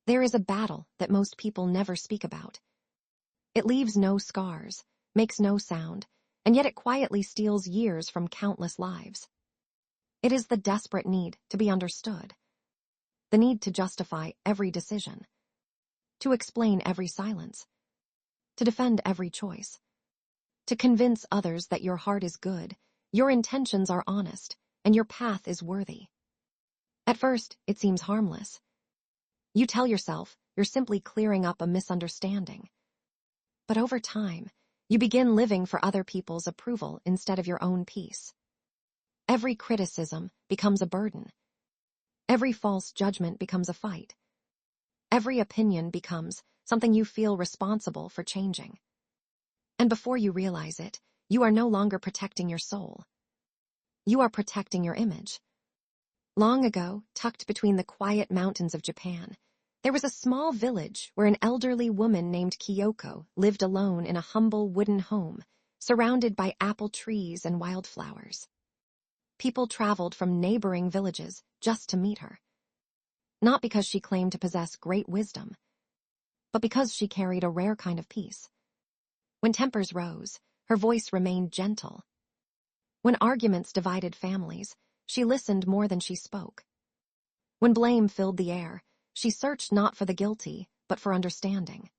There is a battle that most people never speak about. It leaves no scars, makes no sound, and yet it quietly steals years from countless lives. It is the desperate need to be understood. The need to justify every decision. To explain every silence. To defend every choice. To convince others that your heart is good, your intentions are honest, and your path is worthy. At first, it seems harmless. You tell yourself you're simply clearing up a misunderstanding. But over time, you begin living for other people's approval instead of your own peace. Every criticism becomes a burden. Every false judgment becomes a fight. Every opinion becomes something you feel responsible for changing. And before you realize it, you are no longer protecting your soul. You are protecting your image. Long ago, tucked between the quiet mountains of Japan, there was a small village where an elderly woman named Kyoko lived alone in a humble wooden home, surrounded by apple trees and wildflowers. People traveled from neighboring villages just to meet her. Not because she claimed to possess great wisdom, but because she carried a rare kind of peace. When tempers rose, her voice remained gentle. When arguments divided families, she listened more than she spoke. When blame filled the air, she searched not for the guilty, but for understanding.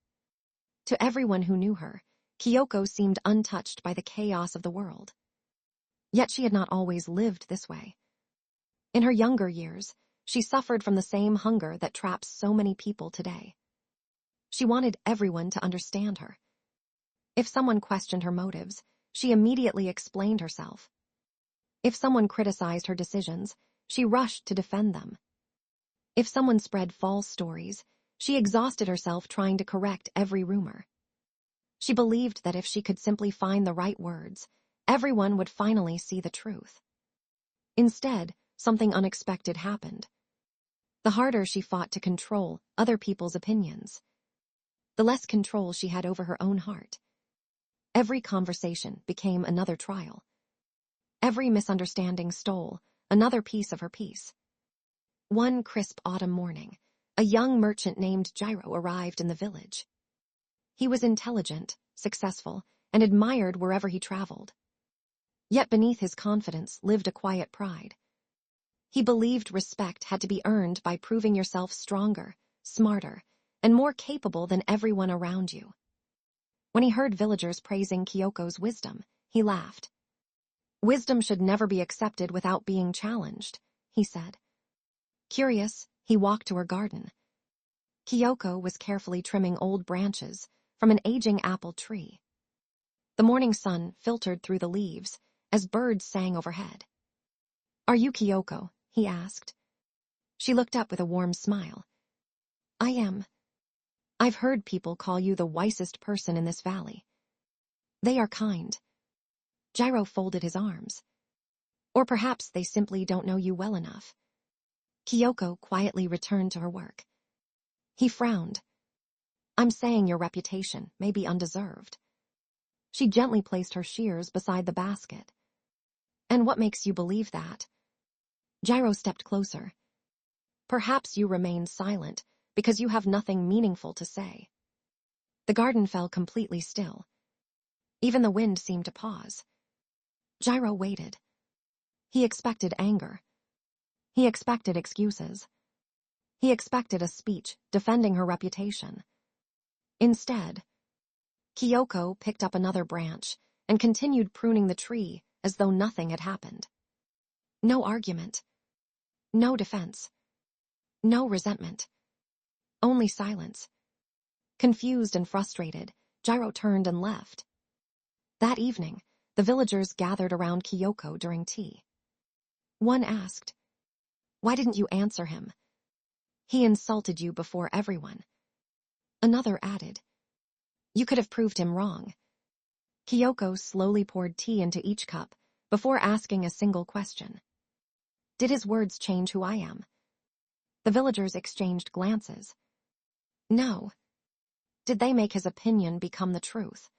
To everyone who knew her, Kyoko seemed untouched by the chaos of the world. Yet she had not always lived this way. In her younger years, she suffered from the same hunger that traps so many people today. She wanted everyone to understand her. If someone questioned her motives, she immediately explained herself. If someone criticized her decisions, she rushed to defend them. If someone spread false stories, she exhausted herself trying to correct every rumor. She believed that if she could simply find the right words, everyone would finally see the truth. Instead, something unexpected happened. The harder she fought to control other people's opinions, the less control she had over her own heart. Every conversation became another trial. Every misunderstanding stole another piece of her peace. One crisp autumn morning, a young merchant named Jiro arrived in the village. He was intelligent, successful, and admired wherever he traveled. Yet beneath his confidence lived a quiet pride. He believed respect had to be earned by proving yourself stronger, smarter, and more capable than everyone around you. When he heard villagers praising Kyoko's wisdom, he laughed. Wisdom should never be accepted without being challenged, he said. Curious, he walked to her garden. Kyoko was carefully trimming old branches from an aging apple tree. The morning sun filtered through the leaves as birds sang overhead. Are you Kyoko? He asked. She looked up with a warm smile. I am. I've heard people call you the wisest person in this valley. They are kind. Jiro folded his arms. Or perhaps they simply don't know you well enough. Kyoko quietly returned to her work. He frowned. I'm saying your reputation may be undeserved. She gently placed her shears beside the basket. And what makes you believe that? Jiro stepped closer. Perhaps you remain silent because you have nothing meaningful to say. The garden fell completely still. Even the wind seemed to pause. Jiro waited. He expected anger. He expected excuses. He expected a speech defending her reputation. Instead, Kyoko picked up another branch and continued pruning the tree as though nothing had happened. No argument. No defense. No resentment. Only silence. Confused and frustrated, Jiro turned and left. That evening, the villagers gathered around Kyoko during tea. One asked, "Why didn't you answer him? He insulted you before everyone." Another added, "You could have proved him wrong." Kyoko slowly poured tea into each cup before asking a single question. Did his words change who I am? The villagers exchanged glances. No. Did they make his opinion become the truth?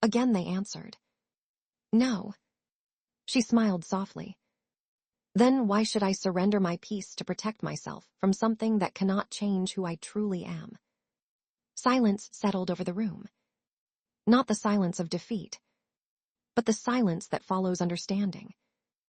Again they answered. No. She smiled softly. Then why should I surrender my peace to protect myself from something that cannot change who I truly am? Silence settled over the room. Not the silence of defeat, but the silence that follows understanding.